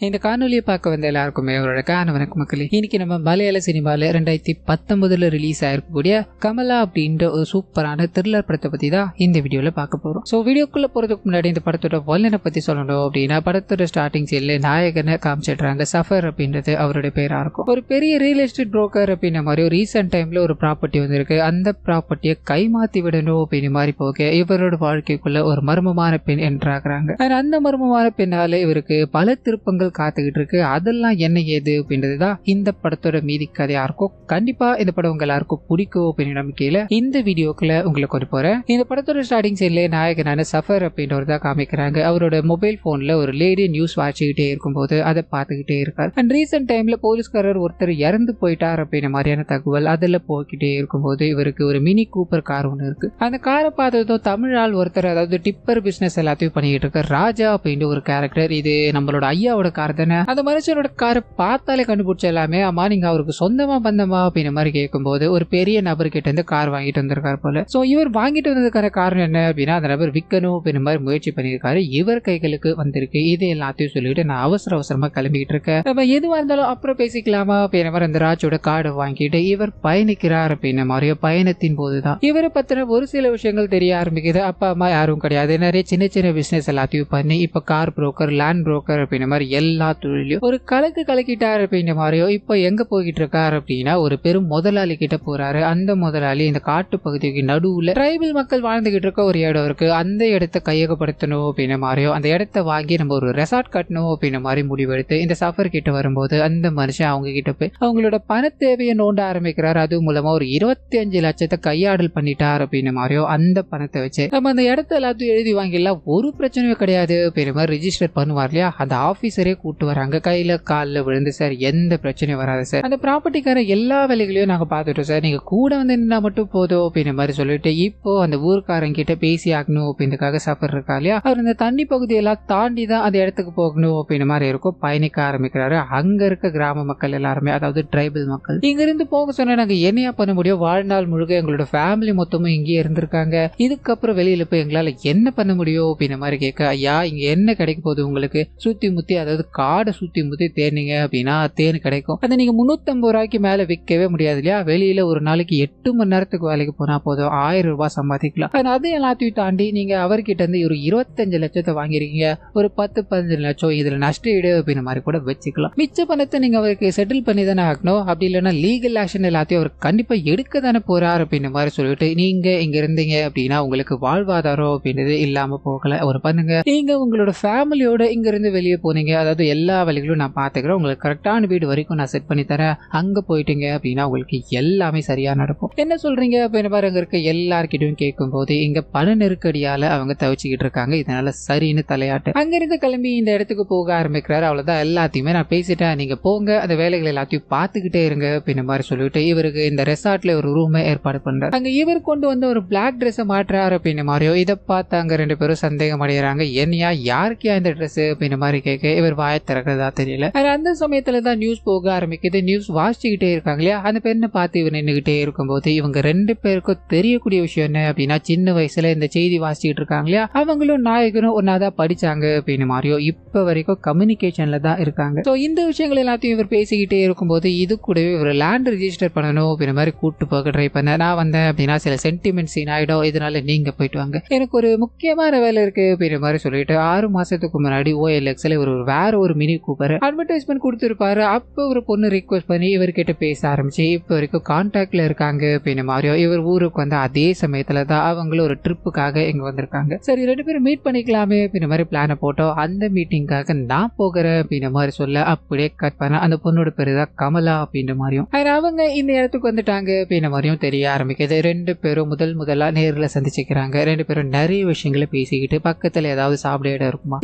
இந்த காணொலியை பார்க்க வந்த எல்லாருக்குமே அவரோட வணக்கம் மக்களே. இன்னைக்கு நம்ம மலையாள சினிமால 2019 ரிலீஸ் ஆயிருக்கக்கூடிய கமலா அப்படின்ற ஒரு சூப்பரான த்ரில்லர் படத்தை பத்தி தான் இந்த வீடியோல பார்க்க போறோம். ஸோ வீடியோக்குள்ள போறதுக்கு முன்னாடி இந்த படத்தோட வல்லனை பத்தி சொல்லணும் அப்படின்னா, படத்தோட ஸ்டார்டிங் சீன்ல நாயகனை காமிச்சிடுறாங்க. சஃபர் அப்படின்றது அவருடைய பேரா இருக்கும். ஒரு பெரிய ரியல் எஸ்டேட் புரோக்கர் அப்படின்ற மாதிரி ஒரு ரீசெண்ட் டைம்ல ஒரு ப்ராப்பர்ட்டி வந்திருக்கு. அந்த ப்ராப்பர்ட்டியை கைமாத்தி விடணும் அப்படின்னு மாதிரி போக இவரோட வாழ்க்கைக்குள்ள ஒரு மர்மமான பெண் என்றாகிறாங்க. அந்த மர்மமான பெண்ணால இவருக்கு பல திருப்பங்கள் காத்துக்கிட்டு இருக்கு. அதெல்லாம் என்ன ஏது அப்படின்றதுதான் இந்த படத்தோட மீதி கதையா இருக்கும். கண்டிப்பா இந்த படம் உங்க எல்லாருக்கும் பிடிக்கும் அப்படின்னு நம்பிக்கையில இந்த வீடியோக்குள்ள உங்களுக்கு கொண்டு போறேன். இந்த படத்தோட ஸ்டார்டிங் சைட்ல நாயகனான சஃபர் அப்படின்றத காமிக்கிறாங்க. அவரோட மொபைல் போன்ல ஒரு லேடி நியூஸ் வாட்சிக்கிட்டே இருக்கும்போது அதை பார்த்துக்கிட்டே இருக்காரு. அண்ட் ரீசெண்ட் டைம்ல போலீஸ்காரர் ஒருத்தர் இறந்து போயிட்டார் அப்படின்ற மாதிரியான தகவல் அதுல போய்கிட்டே இருக்கும்போது இவருக்கு ஒரு மினி கூப்பர் கார் ஒன்று இருக்கு. அந்த காரை பார்த்ததும் தமிழ் ஆள் ஒருத்தர், அதாவது டிப்பர் பிசினஸ் எல்லாத்தையும் பண்ணிக்கிட்டு இருக்க ராஜா அப்படின்ற ஒரு கேரக்டர், இது நம்மளோட ஐயாவோட கார் தானே, அந்த மனுஷனோட காரை பார்த்தாலே கண்டுபிடிச்ச எல்லாமே அம்மா நீங்க அவருக்கு சொந்தமா பந்தமா அப்படின்ற மாதிரி கேட்கும்போது ஒரு பெரிய நபர் கிட்ட இருந்து கார் வாங்கிட்டு வந்திருக்காரு போல. சோ இவர் வாங்கிட்டு வந்ததுக்கான காரணம் என்ன அப்படின்னா, அந்த நபர் விற்கணும் அப்படின்ற மாதிரி முயற்சி பண்ணியிருக்காரு. இவர் கைகளுக்கு வந்திருக்கு. இது எல்லாத்தையும் சொல்லிட்டு நான் அவசரமா கிளம்பிக்கிட்டு இருக்கேன், நம்ம எதுவா இருந்தாலும் அப்புறம் பேசிக்கலாமா அப்படின்ற மாதிரி அந்த ராஜோட கார்டை வாங்கிட்டு இவர் பயணிக்கிறார் அப்படின்ற மாதிரியோ பயணத்தின் போதுதான் இவரை பத்தின ஒரு சில விஷயங்கள் தெரிய ஆரம்பிக்குது. அப்பா அம்மா யாரும் கிடையாது, நிறைய சின்ன சின்ன பிசினஸ் எல்லாத்தையும் பண்ணி இப்ப கார் புரோக்கர், லேண்ட் புரோக்கர் அப்படின்ற மாதிரி எல்லா தொழிலையும் ஒரு கலக்கிட்டாரு அப்படின்ற மாதிரியோ இப்போ எங்க போய்கிட்டு இருக்காரு அப்படின்னா ஒரு பெரும் முதலாளி கிட்ட போறாரு. அந்த முதலாளி இந்த காட்டு பகுதிக்கு நடுவுல டிரைபல் மக்கள் வாழ்ந்துகிட்டு இருக்க ஒரு இடம் இருக்கு. அந்த இடத்தை கையகப்படுத்தணும் அப்படின்ற மாதிரியோ அந்த இடத்தை வாங்கி நம்ம ஒரு ரெசார்ட் கட்டணும் அப்படின்ற மாதிரி முடிவெடுத்து இந்த சஃபர் கிட்ட வரும்போது அந்த மனுஷன் அவங்க கிட்ட போய் அவங்களோட பண தேவையை நோண்ட ஆரம்பிக்கிறாரு. அது மூலமா ஒரு 25 லட்சத்தை கையாடல் பண்ணிட்டார் அப்படின்ற மாதிரியோ அந்த பணத்தை வச்சு நம்ம அந்த இடத்த எல்லாத்தையும் எழுதி வாங்கிடலாம், ஒரு பிரச்சனையும் கிடையாது அப்படின்ற மாதிரி ரிஜிஸ்டர் பண்ணுவார் இல்லையா, அந்த ஆபீசரே கூட்டு வராங்க. கையில காலில் விழுந்து, சார் எந்த பிரச்சனையும் வராது சார், அந்த ப்ராப்பர்ட்டிக்கார எல்லா வேலைகளையும் நாங்க பார்த்துட்டோம் சார், நீங்க கூட வந்து நின்னா மட்டும் போதும் அப்படின்ற மாதிரி சொல்லிட்டு இப்போ அந்த ஊர்க்காரங்க கிட்ட பேசி ஆகணும் அப்படின்றதுக்காக சஃபர் இருக்கா இல்லையா, அவர் இந்த தண்ணி பகுதியெல்லாம் தாண்டி தான் அந்த இடத்துக்கு போகணும் அப்படின்ற மாதிரி இருக்கும். பயணிக்க ஆரம்பிக்கிறாரு. அங்க இருக்க கிராம மக்கள் எல்லாருமே, அதாவது டிரைபல் மக்கள், இங்க இருந்து போக சொன்னா நாங்க என்னையா பண்ண முடியும், வாழ்நாள் முழுக்க எங்களோட ஃபேமிலி மொத்தமும் இங்கே இருந்திருக்காங்க, இதுக்கப்புறம் வெளியில போய் எங்களால என்ன பண்ண முடியும் அப்படின்ற மாதிரி கேட்க, ஐயா இங்க என்ன கிடைக்க போகுது உங்களுக்கு, சுத்தி முத்தி அதாவது காடை சுத்தி முத்தி தேர்னீங்க அப்படின்னா தேன் கிடைக்கும், அதை நீங்க 350 ரூபாய்க்கு மேல விற்கவே முடியாது இல்லையா, வெளியில ஒரு நாளைக்கு 8 மணி நேரத்துக்கு வேலைக்கு போனா போதும் 1000 ரூபாய் சம்பாதிக்கலாம். அது எல்லாத்தையும் தாண்டி நீங்க அவர்கிட்ட இருந்து ஒரு 25 லட்சத்தை வாங்கிருக்கீங்க, ஒரு 10-15 லட்சம் இதுல நஷ்ட ஈடு அப்படின்ற மாதிரி கூட வச்சுக்கலாம். மிச்ச பணத்தை நீங்க அவருக்கு செட்டில் பண்ணி தானே ஆகணும், அப்படி இல்லைன்னா லீகல் ஆக்ஷன் எல்லாத்தையும் அவர் கண்டிப்பா எடுக்க தானே போறாரு அப்படின்ற மாதிரி சொல்லிட்டு, நீங்க இங்க இருந்தீங்க அப்படின்னா உங்களுக்கு வாழ்வாதாரம் அப்படின்றது இல்லாம போகல, ஒரு பண்ணுங்க, நீங்க உங்களோட ஃபேமிலியோட இங்க இருந்து வெளியே போனீங்க, அதாவது எல்லா வேலைகளும் நான் பாத்துக்கிறேன், உங்களுக்கு கரெக்டான வீடு வரைக்கும் நான் செட் பண்ணி தரேன், அங்க போயிட்டீங்க அப்படின்னா உங்களுக்கு எல்லாமே சரியா நடக்கும், என்ன சொல்றீங்க அப்படின்னு மாதிரி அங்க இருக்க எல்லார்கிட்டையும் கேட்கும் போது இங்க பண நெருக்கடியால அவங்க தவிச்சுக்கிட்டு இருக்காங்க. இதனால சரின்னு தலையாட்டு அங்கிருந்து கிளம்பி இந்த இடத்துக்கு போக ஆரம்பிக்கிறாரு. அவ்வளவுதான், எல்லாத்தையுமே நான் பேசிட்டேன், நீங்க போங்க, அந்த வேலைகள் எல்லாத்தையும் பார்த்துக்கிட்டே இருங்க அப்படின்னு மாதிரி சொல்லிட்டு இவருக்கு இந்த ரெசார்ட்ல ஒரு ரூமை ஏற்பாடு பண்றாரு. அங்க இவர் கொண்டு வந்து ஒரு பிளாக் ட்ரெஸ் மாற்றாரு அப்படின்னு மாதிரியோ இதை பார்த்து அங்க 2 பேரும் சந்தேகம் அடைகிறாங்க. என்னையா யாருக்கியா இந்த ட்ரெஸ் அப்படின்னு மாதிரி கேட்க இவர் வாய திறக்கிறதா தெரியல. அந்த சமயத்துல தான் நியூஸ் போக ஆரம்பிக்குது. நியூஸ் வாசிச்சுக்கிட்டே இருக்காங்க இல்லையா, அந்த பெண்ணை பார்த்து இவர் நின்றுகிட்டே இருக்கும்போது இவங்க 2 பேருக்கும் தெரியக்கூடிய விஷயம் என்ன அப்படின்னா, சின்ன வயசுல இந்த செய்தி வாசிச்சுட்டு இருக்காங்க இல்லையா, அவங்களும் நாயகனும் ஒன்னாதான் படிச்சாங்க அப்படின்னு மாதிரியோ இப்ப வரைக்கும் கம்யூனிகேஷன்ல தான் இருக்காங்க. சோ இந்த விஷயங்கள் எல்லாத்தையும் இவர் பேசிக்கிட்டே இருக்கும்போது இது கூடவே இவர் லேண்ட் ரெஜிஸ்டர் பண்ணணும் அப்படின்ற மாதிரி கூட்டு போக ட்ரை பண்ண, நான் வந்தேன் அப்படின்னா சில சென்டிமெண்ட் சீன் ஆயிடும், இதனால நீங்க போயிட்டு வாங்க, எனக்கு ஒரு முக்கியமான வேலை இருக்கு அப்படின்ற மாதிரி சொல்லிட்டு 6 மாசத்துக்கு முன்னாடி OLXல ஒரு வேற ஒரு மினி கூப்பர் அட்வர்டைஸ்மெண்ட் கொடுத்திருப்பாரு. அப்ப ஒரு பொண்ணு ரிக்வெஸ்ட் பண்ணி இவர்கிட்ட பேச ஆரம்பிச்சு இப்ப வரைக்கும் கான்டாக்ட்ல இருக்காங்க அப்படின்னு மாதிரியோ இவர் ஊருக்கு வந்து அதே சமயத்துல தான் அவங்களும் ஒரு ட்ரிப்புக்காக இங்க வந்திருக்காங்க. சரி 2 பேரும் மீட் பண்ணிக்கலாமே அப்படின்ற மாதிரி பிளான போட்டோம். அந்த மீட்டிங்காக நான் போகிறேன் அப்படின்ற மாதிரி சொல்ல அப்படியே கட் பண்ண அந்த பொண்ணோட பேரு தான் கமலா அப்படின்ற மாதிரியும் அவங்க இந்த இடத்துக்கு வந்துட்டாங்க அப்படின்ற மாதிரியும் தெரிய ஆரம்பிக்குது. 2 பேரும் முதலா நேரில் சந்திச்சுக்கிறாங்க. 2 பேரும் நிறைய விஷயங்களை பேசிக்கிட்டு பக்கத்துல ஏதாவது சாப்பிட இடம் இருக்குமா,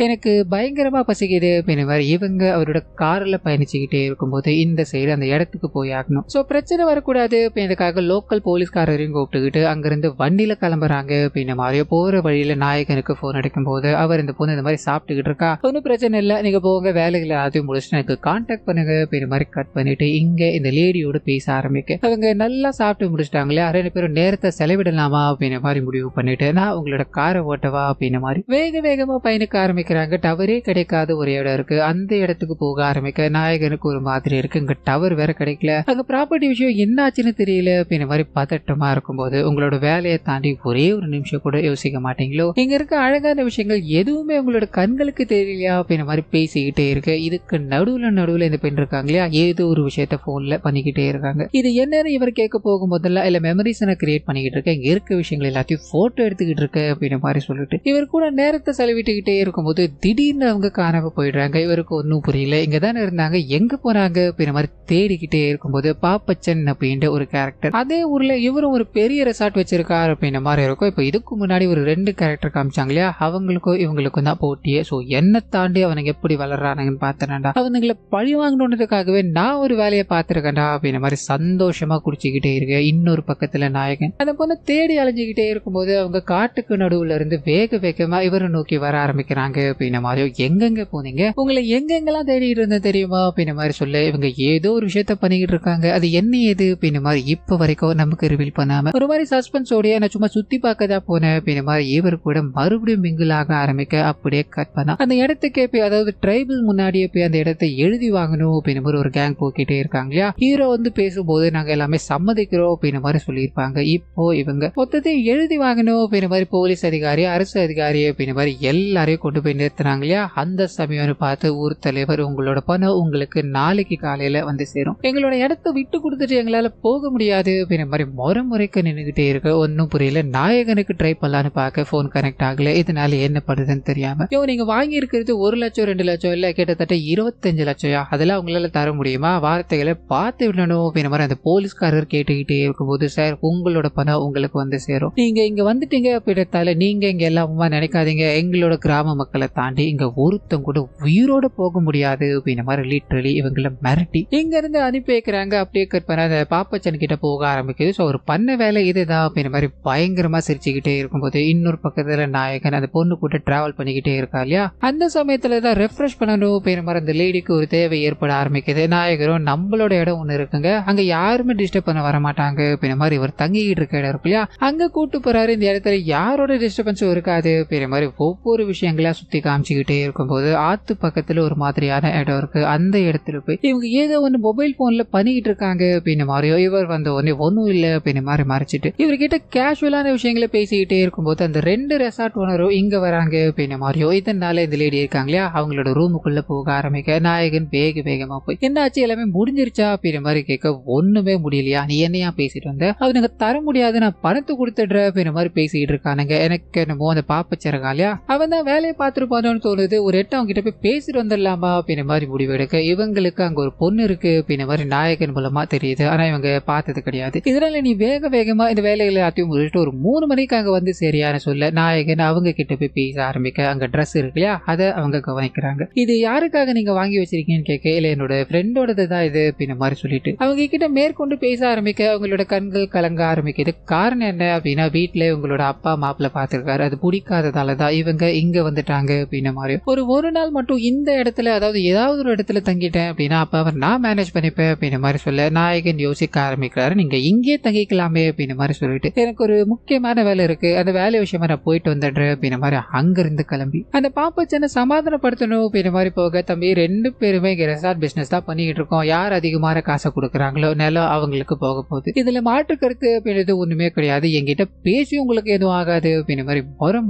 எனக்கு பயங்கரமா பசிக்குது அப்படின்ற மாதிரி இவங்க அவரோட கார்ல பயணிச்சுக்கிட்டே இருக்கும்போது இந்த சைடு அந்த இடத்துக்கு போய் ஆகணும். சோ பிரச்சனை வரக்கூடாது அப்படின்றதுக்காக லோக்கல் போலீஸ்காரரையும் கூப்பிட்டுக்கிட்டு அங்கிருந்து வண்டியில கிளம்புறாங்க அப்படின்ற மாதிரியோ போற வழியில நாயகனுக்கு போன் அடிக்கும் போது அவர் இந்த பொண்ணு இந்த மாதிரி சாப்பிட்டுக்கிட்டு இருக்கா, ஒன்னும் பிரச்சனை இல்லை, நீங்க போங்க, வேலைகளை எல்லாத்தையும் முடிச்சுட்டு எனக்கு கான்டாக்ட் பண்ணுங்க அப்படின்ற மாதிரி கட் பண்ணிட்டு இங்க இந்த லேடியோட பேச ஆரம்பிக்க அவங்க நல்லா சாப்பிட்டு முடிச்சிட்டாங்களே, 2 பேரும் நேரத்தை செலவிடலாமா அப்படின்ற மாதிரி முடிவு பண்ணிட்டு நான் உங்களோட காரை ஓட்டவா அப்படின்ற மாதிரி வேகமா பயணிக்க ஆரம்பிக்கிறாங்க. டவரே கிடைக்காத ஒரு இடம் இருக்கு. அந்த இடத்துக்கு போக ஆரம்பிக்க நாயகனுக்கு ஒரு மாதிரி இருக்கு. இங்க டவர் வேற கிடைக்கல, அங்க ப்ராப்பர்ட்டி விஷயம் என்ன ஆச்சுன்னு தெரியல அப்படின்ற மாதிரி பதட்டமா இருக்கும்போது உங்களோட வேலையை தாண்டி ஒரே ஒரு நிமிஷம் கூட யோசிக்க மாட்டீங்களோ? இங்க இருக்க அழகான விஷயங்கள் எதுவுமே உங்களோட கண்களுக்கு தெரியலையா அப்படின்ற மாதிரி பேசிக்கிட்டே இருக்கு. இதுக்கு நடுவுல இந்த பெண் இருக்காங்க இல்லையா, ஏதோ ஒரு விஷயத்த போன்ல பண்ணிக்கிட்டே இருக்காங்க. இது என்னன்னு இவர் கேட்க போகும்போதெல்லாம் இல்ல மெமரிஸ் கிரியேட் பண்ணிக்கிட்டு இருக்க, இங்க இருக்க விஷயங்கள் எல்லாத்தையும் போட்டோ எடுத்துக்கிட்டு இருக்க அப்படின்ற மாதிரி சொல்லிட்டு இவர் கூட நேரத்தை செலவிட்டுக்கிட்டே இருக்கும்போது திடீர்னு அவங்க காணாம போயிடுறாங்க. இவருக்கு ஒன்னும் புரியல, இங்க தானே இருந்தாங்க, எங்க போனாங்க அப்படின்ற மாதிரி தேடிக்கிட்டே இருக்கும்போது பாப்பச்சன் அப்படின்ற ஒரு கேரக்டர் அதே ஊர்ல இவரும் ஒரு பெரிய ரெசார்ட் வச்சிருக்காரு அப்படின்ற மாதிரி இருக்கும். இப்ப இதுக்கு முன்னாடி ஒரு 2 கேரக்டர் காமிச்சாங்க இல்லையா, அவங்களுக்கும் இவங்களுக்கும் தான் போட்டியே. சோ என்ன தாண்டி அவனுங்க எப்படி வளர்றானுங்கன்னு பார்த்தேன்டா, அவனுங்களை பழி வாங்கணுன்றதுக்காகவே நான் ஒரு வேலையை பார்த்திருக்கேன்டா அப்படின்ற மாதிரி சந்தோஷமா குடிச்சுக்கிட்டே இருக்கு. இன்னொரு பக்கத்துல நாயகன் அந்த பொண்ணு தேடி அலைஞ்சுக்கிட்டே இருக்கும்போது அவங்க காட்டுக்கு நடுவுல இருந்து வேகமா இவரை நோக்கி வர ஆரம்பிக்கிறாங்க அப்படின்ற மாதிரி. எங்கெங்க போனீங்க, உங்களை எங்கெங்கெல்லாம் தேடிட்டு இருந்த தெரியுமா அப்படின்ற மாதிரி சொல்ல இவங்க ஏதோ ஒரு விஷயத்த பண்ணிக்கிட்டு இருக்காங்க. அது என்ன ஏது அப்படின்ற மாதிரி இப்ப வரைக்கும் நமக்கு ரிவீல் பண்ணாம ஒரு மாதிரி சஸ்பென்ஸோடய நான் சும்மா சுத்தி பார்க்கதா போனேன் அப்படின்ற மாதிரி இவர் கூட மறுபடியும் மிங்கிள் ஆக ஆரம்பிக்க அப்படியே கட் பண்ணா அந்த இடத்துக்கே போய், அதாவது ட்ரைபிள் முன்னாடியே போய் அந்த இடத்தை எழுதி வாங்கணும் அப்படின்ற மாதிரி ஒரு கேங் போக்கிட்டே இருக்காங்க இல்லையா. ஹீரோ வந்து பேசும்போது நாங்க எல்லாமே சம்மதிக்கிறோம் அப்படின்ற மாதிரி சொல்லியிருப்பாங்க. இப்போ இவங்க மொத்தத்தையும் எழுதி வாங்கணும் அப்படின்ற மாதிரி போலீஸ் அதிகாரி, அரசு அதிகாரி அப்படின்ற மாதிரி எல்லாரையும் கொண்டு போய் நிறுத்தினாங்க இல்லையா. அந்த சமயம்னு பார்த்து ஊர் தலைவர் உங்களோட பணம் உங்களுக்கு நாளைக்கு காலையில வந்து சேரும், எங்களோட இடத்த விட்டு கொடுத்துட்டு எங்களால போக முடியாது அப்படின்ற மாதிரி முறைக்கு நின்றுகிட்டே இருக்கு. ஒன்னும் புரியல. நாயகனுக்கு ட்ரை பண்ணலான்னு பார்க்க போன் கனெக்ட் ஆகல. இதனால என்ன பண்ணுதுன்னு தெரியாம நீங்க வாங்கி இருக்கிறது 1 லட்சம் 2 லட்சம் இல்ல கிட்டத்தட்ட 25 லட்சம், அதெல்லாம் உங்களால தர முடியுமா, வார்த்தைகளை பார்த்து விடணும் அப்படின்ற மாதிரி அந்த போலீஸ்காரர் கேட்டுக்கிட்டே இருக்கும்போது, சார் உங்களோட பணம் உங்களுக்கு வந்து சேரும், நீங்க இங்க வந்துட்டீங்க அப்படின்றதால நீங்க இங்க எல்லாமா நினைக்காதீங்க, எங்களோட கிராம மக்களை தாண்டி இங்க ஒருத்தம் கூட உயிரோட போக முடியாது அப்படின்ற மாதிரி லிட்டரலி இவங்களை மிரட்டி இங்க இருந்து அனுப்பி வைக்கிறாங்க. அப்படியே கட் பண்ண அந்த பாப்பச்சன் கிட்ட போக ஆரம்பிக்குது. ஸோ ஒரு பண்ண வேலை இதுதான் அப்படின்ற மாதிரி பயங்கரமா சிரிச்சுக்கிட்டே இருக்கும்போது இன்னொரு பக்கத்துல நாயகன் அந்த பொண்ணு கூட டிராவல் பண்ணிக்கிட்டே இருக்கா இல்லையா. அந்த சமயத்துல தான் ரெஃப்ரெஷ் பண்ணணும் அப்படின்ற மாதிரி அந்த லேடிக்கு ஒரு தேவை ஏற்பட ஆரம்பிக்குது. நாயகரும் நம்மளோட இடம் ஒண்ணு இருக்குங்க, அங்க யாருமே டிஸ்டர்ப் பண்ண வர மாட்டாங்க அப்படின்ற மாதிரி இவர் தங்கிக்கிட்டு இருக்க இடம் இருக்கு இல்லையா, அங்க கூட்டு போறாரு. இந்த இடத்துல யாரோட டிஸ்டர்பன்ஸும் இருக்காது அப்படின்ற மாதிரி ஒவ்வொரு விஷயங்களா சுத்தி காமிச்சுக்கிட்டே இருக்கும்போது ஆத்து பக்கத்துல ஒரு மாதிரியான இடம் இருக்கு. அந்த இடத்துல போய் இவங்க ஏதோ ஒண்ணு மொபைல் போன்ல பண்ணிக்கிட்டு இருக்காங்க அப்படின்ற மாதிரியோ, இவர் வந்த உடனே ஒன்னும் இல்ல அப்படின்ற மாதிரி மறைச்சிட்டு இவர்கிட்ட கேஷுவலான விஷயங்களை பேசிக்கிட்டே இருக்கும்போது அந்த 2 ரெசார்ட் ஓனரும் இங்க வராங்க அப்படின்ற மாதிரியோ, இதனால இந்த லேடி இருக்காங்க இல்லையா அவங்களோட ரூமுக்குள்ள போக ஆரம்பிக்க நாயகன் வேகமா போய் என்னாச்சு எல்லாமே முடிஞ்சிருச்சா அப்படின்ற மாதிரி கேட்க, ஒண்ணுமே முடியலையா, நீ என்னையா பேசிட்டு வந்த, அவனுக்கு தர முடியாது, நான் பணத்தை கொடுத்துடுற அப்படின்ற மாதிரி பேசிக்கிட்டு இருக்கானுங்க. எனக்கு என்னமோ அந்த பாப்பச்சிறகா இல்லையா அவன் தான் வேலையை பார்த்துருப்பானு தோணுது, ஒரு எட்டு அவங்க கிட்ட போய் பேசிட்டு வந்துடலாமா அப்படின்ற மாதிரி முடிவெடுக்க இவங்களுக்கு அங்க ஒரு பொண்ணு இருக்கு அப்படின்ற மாதிரி நாயகன் மூலமா தெரியுது. ஆனா இவங்க பார்த்தது கிடையாது. இதனால நீ வேகமா இந்த வேலைகளை எல்லாத்தையும் முடிச்சுட்டு ஒரு 3 மணிக்கு அங்க வந்து சரியான சொல்ல நாயகன் அவங்க கிட்ட போய் பேச ஆரம்பிக்க அங்க ட்ரெஸ் இருக்கு இல்லையா அதை அவங்க கவனிக்கிறாங்க. இது யாருக்காக நீங்க வாங்கி வச்சிருக்கீங்கன்னு கேட்க, இல்ல என்னோட ஃப்ரெண்டோடது தான் இது அப்படின்ற மாதிரி சொல்லிட்டு அவங்க கிட்ட மேற்கொண்டு பேச ஆரம்பிக்க அவங்களோட கண்கள் கலங்க ஆரம்பிக்குது. காரணம் என்ன அப்படின்னா, வீட்டுல உங்களோட அப்பா மாப்பிள்ள பாத்துருக்காரு, அது பிடிக்காததாலதான் இவங்க இங்க வந்துட்டாங்க அப்படின்ற மாதிரி. ஒரு நாள் மட்டும் இந்த இடத்துல, அதாவது ஏதாவது ஒரு இடத்துல தங்கிட்டேன் அப்படின்னா அப்ப அவர் நான் மேனேஜ் பண்ணிப்பேன் அப்படின்ற மாதிரி சொல்ல நாயகன் யோசிக்க ஆரம்பிக்கிறாரு. நீங்க இங்கே தங்கிக்கலாமே அப்படின்ற மாதிரி சொல்லிட்டு, எனக்கு ஒரு முக்கியமான வேலை இருக்கு, அந்த வேலை விஷயமா நான் போயிட்டு வந்துடுறேன் அப்படின்ற மாதிரி அங்கிருந்து கிளம்பி அந்த பாப்பச்சனை சமாதானப்படுத்தணும் அப்படின்ற மாதிரி போக, தம்பி 2 பேருமே இங்க ரெசார்ட் பிசினஸ் தான் பண்ணிட்டு இருக்கோம், யார் அதிகமான காசை கொடுக்குறாங்களோ நிலம் அவங்களுக்கு போக போகுது, இதுல மாற்று கருத்து அப்படின்றது ஒண்ணுமே கிடையாது, என்கிட்ட பேசி உங்களுக்கு எதுவும் ஆகாது அப்படின்ற மாதிரி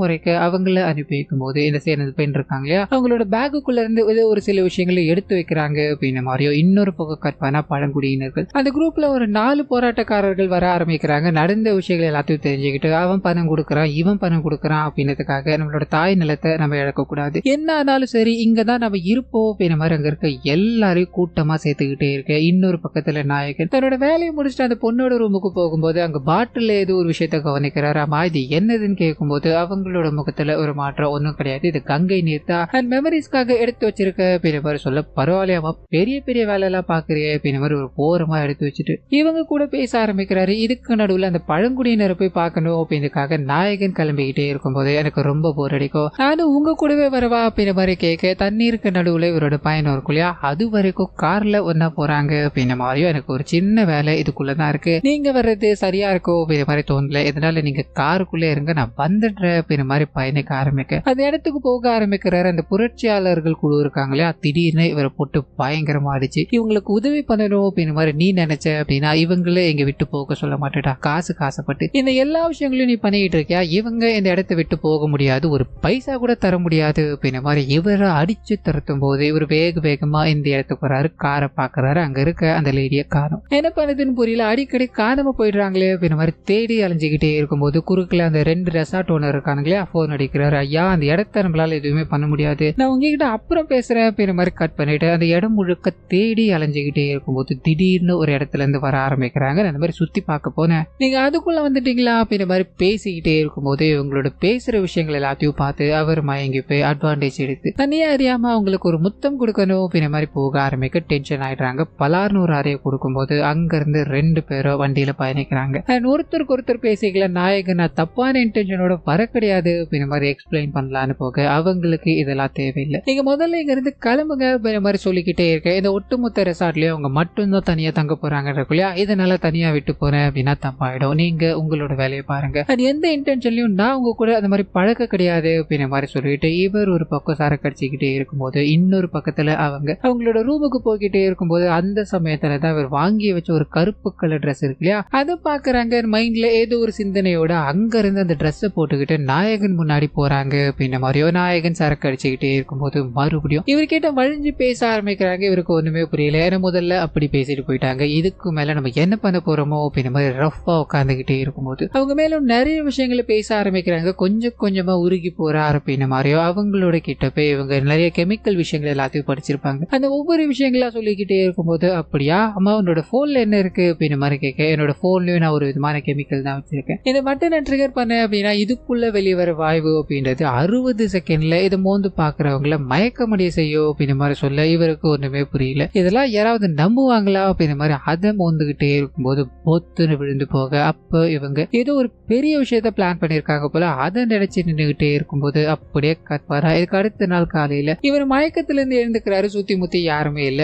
முறைக்கு அவங்கள அனுப்பி வைக்கும் போது இந்த சேர்ந்த பெண் இருக்காங்க இல்லையா அவங்களோட பேக்குக்குள்ள இருந்து ஒரு சில விஷயங்களை எடுத்து வைக்கிறாங்க அப்படின்ற மாதிரியோ. இன்னொரு பக்கம் கற்பானா பழங்குடியினர்கள் அந்த குரூப்ல ஒரு 4 போராட்டக்காரர்கள் வர ஆரம்பிக்கிறாங்க. நடந்த விஷயங்கள் எல்லாத்தையும் தெரிஞ்சுக்கிட்டு அவன் பணம் கொடுக்குறான் இவன் பணம் கொடுக்குறான் அப்படின்றதுக்காக நம்மளோட தாய் நிலத்தை நம்ம இழக்கக்கூடாது, என்ன ஆனாலும் சரி இங்கதான் நம்ம இருப்போம் அப்படின்ற மாதிரி அங்க இருக்க எல்லாரையும் கூட்டமா சேர்த்துக்கிட்டே இருக்க. இன்னொரு பக்கத்துல நாயகன் தன்னோட வேலையை முடிச்சுட்டு அந்த பொண்ணோட ரூமுக்கு போகும்போது அங்க பாட்டில் ஏதோ ஒரு விஷயத்த கவனிக்கிறாரு. ஆமா இது என்னதுன்னு கேட்கும்போது அவங்களோட முகத்துல ஒரு மாற்றம் ஒன்றும் கிடையாது, இது கங்கை நீர் தான், அண்ட் மெமரிஸ்க்காக எடுத்து வச்சிருக்க அப்படின்ற மாதிரி சொல்ல, பரவாயில்லையாமா பெரிய வேலை எல்லாம் பாக்குறிய அப்படின்ற மாதிரி ஒரு போரமா எடுத்து வச்சுட்டு இவங்க கூட பேச ஆரம்பிக்கிறாரு. இதுக்கு நடுவுல அந்த பழங்குடியினரை போய் பார்க்கணும் அப்படின்றதுக்காக நாயகன் கிளம்பிக்கிட்டே இருக்கும்போது எனக்கு ரொம்ப போர் அடிக்கும், நானும் உங்க கூடவே வரவா அப்படின்ற மாதிரி கேட்க, தண்ணீருக்கு நடுவுல இவரோட பயணம் இருக்கும் இல்லையா அது வரைக்கும் கார்ல ஒன்னா போறாங்க அப்படின்ற மாதிரியும் எனக்கு ஒரு சின்ன வேலை இதுக்குள்ளதான் இருக்கு, நீங்க வர்றது சரியா இருக்கும் அப்படின்ற மாதிரி தோணல, இதனால நீங்க காருக்குள்ளே இருங்க நான் வந்துடுறேன் அப்படின்ற மாதிரி பயணிக்க ஆரம்பிக்க அந்த இடத்துக்கு போக ஆரம்பிக்கிறாரு. அந்த புரட்சியாளர்கள் நண்பர்கள் குழு இருக்காங்களே திடீர்னு இவரை போட்டு பயங்கரமா அடிச்சு இவங்களுக்கு உதவி பண்ணணும் அப்படின்ற மாதிரி நீ நினைச்ச அப்படின்னா இவங்களே எங்க விட்டு போக சொல்ல மாட்டேடா, காசுக்கு ஆசைப்பட்டு இந்த எல்லா விஷயங்களையும் நீ பண்ணிட்டு இருக்கியா, இவங்க இந்த இடத்தை விட்டு போக முடியாது, ஒரு பைசா கூட தர முடியாது அப்படின்ற மாதிரி இவரை அடிச்சு துரத்தும் போது இவர் வேகமா இந்த இடத்துக்கு வராரு. காரை பாக்குறாரு, அங்க இருக்க அந்த லேடியை காணும். என்ன பண்ணுதுன்னு புரியல, அடிக்கடி காணாம போயிடுறாங்களே அப்படின்ற மாதிரி தேடி அலைஞ்சுக்கிட்டே இருக்கும்போது குறுக்குல அந்த 2 ரெசார்ட் ஓனர் இருக்கானுங்களே போன் அடிக்கிறாரு. ஐயா அந்த இடத்த நம்மளால எதுவுமே பண்ண முடியாது, நான் உங்ககிட்ட அப்புறம் பேசுறேன் அப்படின்ற மாதிரி கட் பண்ணிட்டு அந்த இடம் முழுக்க தேடி அலைஞ்சுக்கிட்டே இருக்கும்போது திடீர்னு ஒரு இடத்துல இருந்து வர ஆரம்பிக்கிறாங்க. அந்த மாதிரி சுத்தி பார்க்க போனேன், நீங்க அதுக்குள்ள வந்துட்டீங்களா அப்படின்ற மாதிரி பேசிக்கிட்டே இருக்கும்போது இவங்களோட பேசுற விஷயங்கள் எல்லாத்தையும் பார்த்து அவர் மயங்கி போய் அட்வான்டேஜ் எடுத்து தனியா அறியாம அவங்களுக்கு ஒரு முத்தம் கொடுக்கணும் அப்படின்ற மாதிரி போக ஆரம்பிக்க டென்ஷன் ஆயிடுறாங்க. பலார்னு ஒரு அறையை கொடுக்கும்போது அங்க இருந்து 2 பேரும் வண்டியில பயணிக்கிறாங்க. ஒருத்தருக்கு ஒருத்தர் பேசிக்கல, நாயகன் நான் தப்பான இன்டென்ஷனோட வர கிடையாது அப்படின்ற மாதிரி எக்ஸ்பிளைன் பண்ணலான்னு போக அவங்களுக்கு இதெல்லாம் தேவையில்லை, நீங்க முதல்ல இங்க இருந்து கிளம்புங்க அப்படின்ற மாதிரி சொல்லிக்கிட்டே இருக்க. இந்த ஒட்டுமொத்த ரெசார்ட்லயும் அவங்க மட்டும்தான் தனியா தங்க போறாங்க இல்லையா, இதனால தனியா விட்டு போறேன் அப்படின்னா தப்பாயிடும், நீங்க உங்களோட வேலையை பாருங்க, அது எந்த இன்டென்ஷன்லயும் நான் உங்க கூட அந்த மாதிரி பழக்க கிடையாது அப்படின்ற மாதிரி சொல்லிட்டு இவர் ஒரு பக்கம் சரக்கு அடிச்சுக்கிட்டே இருக்கும்போது இன்னொரு பக்கத்துல அவங்களோட ரூமுக்கு போய்கிட்டே இருக்கும்போது அந்த சமயத்துல தான் அவர் வாங்கி வச்ச ஒரு கருப்பு கலர் ட்ரெஸ் இருக்கு இல்லையா, அதை பாக்குறாங்க. மைண்ட்ல ஏதோ ஒரு சிந்தனையோட அங்க இருந்து அந்த ட்ரெஸ்ஸை போட்டுக்கிட்டு நாயகன் முன்னாடி போறாங்க அப்படின்ற மாதிரியோ நாயகன் சரக்கு அடிச்சுக்கிட்டே இருக்கும்போது மறுபடியும் இவர்கிட்ட வழிஞ்சு பேச ஆரம்பிக்கிறாங்க. இவருக்கு ஒண்ணுமே புரியல, ஏன்னா முதல்ல அப்படி பேசிட்டு போயிட்டாங்க, இதுக்கு மேல நம்ம என்ன பண்ண போறோமோ அப்படின்ற மாதிரி ரஃபா உட்காந்துக்கிட்டே இருக்கும்போது அவங்க மேலும் நிறைய விஷயங்களை பேச ஆரம்பிக்கிறாங்க. கொஞ்சம் கொஞ்சமா உருகி போற அப்படின்ற மாதிரியோ அவங்களோட கிட்ட போய் இவங்க நிறைய கெமிக்கல் விஷயங்கள் எல்லாத்தையும் படிச்சிருப்பாங்க. அந்த ஒவ்வொரு விஷயங்களா சொல்லிக்கிட்டே இருக்கும்போது அப்படியா அம்மா உன்னோட போன்ல என்ன இருக்கு அப்படின்ற மாதிரி கேட்க, என்னோட போன்லயும் நான் ஒரு விதமான கெமிக்கல் தான் வச்சிருக்கேன், இதை மட்டும் நான் ட்ரிகர் பண்ணேன் அப்படின்னா இதுக்குள்ள வெளியே வர வாய்வு அப்படின்றது 60 செகண்ட்ல இதை மோந்து பாக்குறவங்கள மயக்கமடைய செய்யும் அப்படின்ற மாதிரி சொல்ல இவருக்கு ஒண்ணுமே புரியல. இதெல்லாம் யாராவது நம்புவாங்களா அப்படின்ற மாதிரி அதை மோந்துகிட்டே இருக்கும்போது பொத்துன்னு விழுந்து போக அப்போ இவங்க ஏதோ ஒரு பெரிய விஷயத்த பிளான் பண்ணிருக்காங்க போல அதை நினைச்சு நின்றுகிட்டே இருக்கும்போது அப்படியே கட்பாரா. இதுக்கு அடுத்த நாள் காலையில இவர் மயக்கத்துல இருந்து எழுந்துக்கிறாரு. சுத்தி முத்தி யாருமே இல்ல,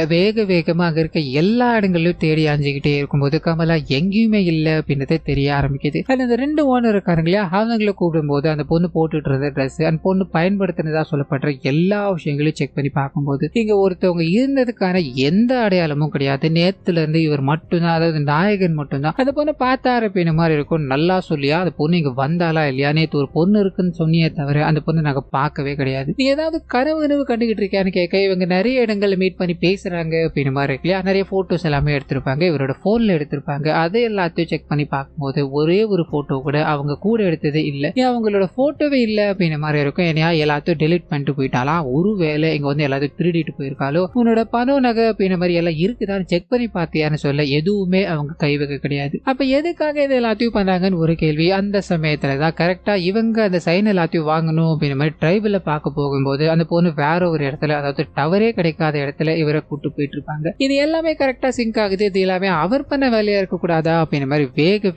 வேகமா அங்க இருக்க எல்லா இடங்களையும் தேடி அஞ்சுக்கிட்டே இருக்கும்போது கமலா எங்கேயுமே இல்ல அப்படின்றத தெரிய ஆரம்பிக்குது. அந்த 2 ஓனர் இருக்காங்க இல்லையா, அவங்களை கூப்பிடும் போது அந்த பொண்ணு போட்டுட்டு இருந்த ட்ரெஸ் அந்த பொண்ணு பயன்படுத்தினதா சொல்லப்படுற எல்லா விஷயங்களையும் செக் பண்ணி பார்க்கும்போது இங்க ஒருத்தவங்க இருந்ததுக்கான எந்த அடையாளமும் கிடையாது. நேத்துல இருந்து இவர் மட்டும்தான், அதாவது நாயகன் மட்டும்தான் அந்த பொண்ணை பார்த்தாரு அப்படின்ற மாதிரி இருக்கும். நல்லா சொல்லியா அந்த பொண்ணு இங்க வந்தாலா இல்லையா, நேத்து ஒரு பொண்ணு இருக்குன்னு சொன்னியே தவிர அந்த பொண்ணு நாங்க பார்க்கவே கிடையாது, நீ ஏதாவது கனவு கண்டுகிட்டு இருக்கியான்னு கேட்க இவங்க நிறைய இடங்கள்ல மீட் பண்ணி பேசுறாங்க அப்படின்ற மாதிரி இருக்கு இல்லையா. நிறைய போட்டோஸ் எல்லாமே எடுத்திருப்பாங்க, இவரோட போன்ல எடுத்திருப்பாங்க. அதை எல்லாத்தையும் செக் பண்ணி பார்க்கும்போது ஒரே ஒரு போட்டோ கூட அவங்க கூட எடுத்ததே இல்ல, அவங்களோட போட்டோவே இல்ல அப்படின்ற மாதிரி இருக்கும். ஏன்னா எல்லாத்தையும் டெலிட் பண்ணிட்டு போயிட்டாலா, ஒருவேளை இங்க வந்து எல்லாத்தையும் திருடிட்டு போயிருக்காலோ, உன்னோட பணம் நகை அப்படின்ற மாதிரி எல்லாம் இருக்குதான்னு செக் பண்ணி பார்த்தியான்னு சொல்ல எதுவுமே அவங்க கை வைக்க கிடையாது. அப்ப எதுக்காக இது எல்லாத்தையும் பண்ணாங்கன்னு ஒரு கேள்வி. அந்த சமயத்துலதான் கரெக்டா இவங்க அந்த சைன் எல்லாத்தையும் வாங்கணும் அப்படின்ற மாதிரி ட்ரைபில் பார்க்க போகும்போது அந்த பொண்ணு வேற ஒரு இடத்துல, அதாவது டவரே கிடைக்காத இடத்துல இவரை கூட்டு போயிட்டு இருப்பாங்க. இது எல்லாமே கரெக்டா சிங்க் ஆகுது, இது எல்லாமே அவர் பண்ண வேலையா இருக்க கூடாதா அப்படின்ற மாதிரி